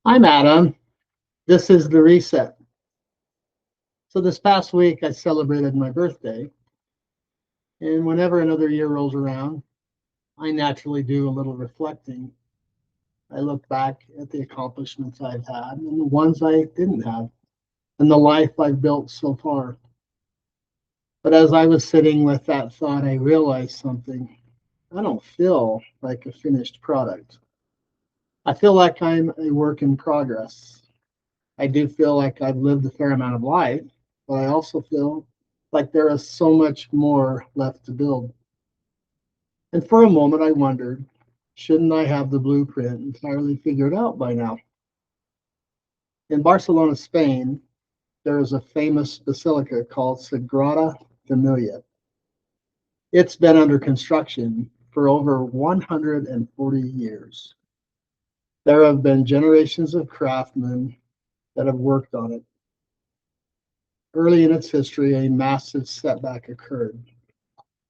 I'm Adam. This is the reset. So this past week I celebrated my birthday, and whenever another year rolls around, I naturally do a little reflecting. I look back at the accomplishments I've had and the ones I didn't have, and the life I've built so far. But as I was sitting with that thought, I realized something. I don't feel like a finished product. I feel like I'm a work in progress. I do feel like I've lived a fair amount of life, but I also feel like there is so much more left to build. And for a moment, I wondered, shouldn't I have the blueprint entirely figured out by now? In Barcelona, Spain, there is a famous basilica called Sagrada Familia. It's been under construction for over 140 years. There have been generations of craftsmen that have worked on it. Early in its history, a massive setback occurred.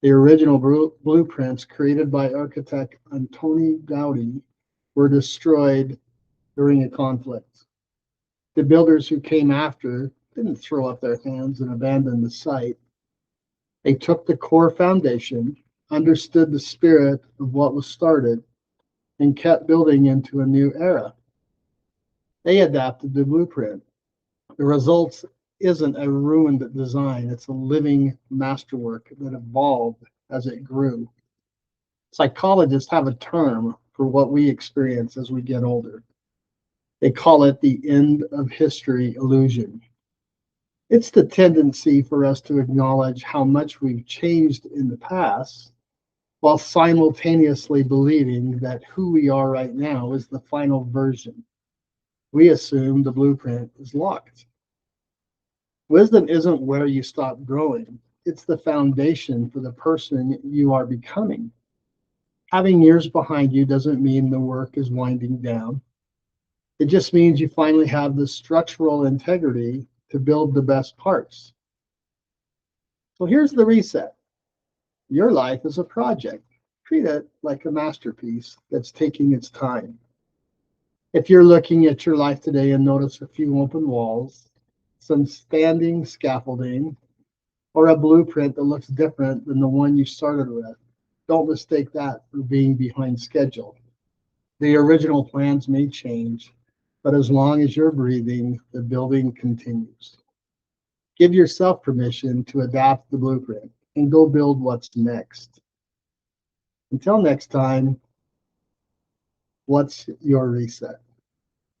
The original blueprints created by architect Antoni Gaudi were destroyed during a conflict. The builders who came after didn't throw up their hands and abandon the site. They took the core foundation, understood the spirit of what was started, and kept building into a new era. They adapted the blueprint. The result isn't a ruined design, it's a living masterwork that evolved as it grew. Psychologists have a term for what we experience as we get older. They call it the end of history illusion. It's the tendency for us to acknowledge how much we've changed in the past while simultaneously believing that who we are right now is the final version. We assume the blueprint is locked. Wisdom isn't where you stop growing, it's the foundation for the person you are becoming. Having years behind you doesn't mean the work is winding down. It just means you finally have the structural integrity to build the best parts. So here's the reset. Your life is a project. Treat it like a masterpiece that's taking its time. If you're looking at your life today and notice a few open walls, some standing scaffolding, or a blueprint that looks different than the one you started with, don't mistake that for being behind schedule. The original plans may change, but as long as you're breathing, the building continues. Give yourself permission to adapt the blueprint and go build what's next. Until next time, what's your reset?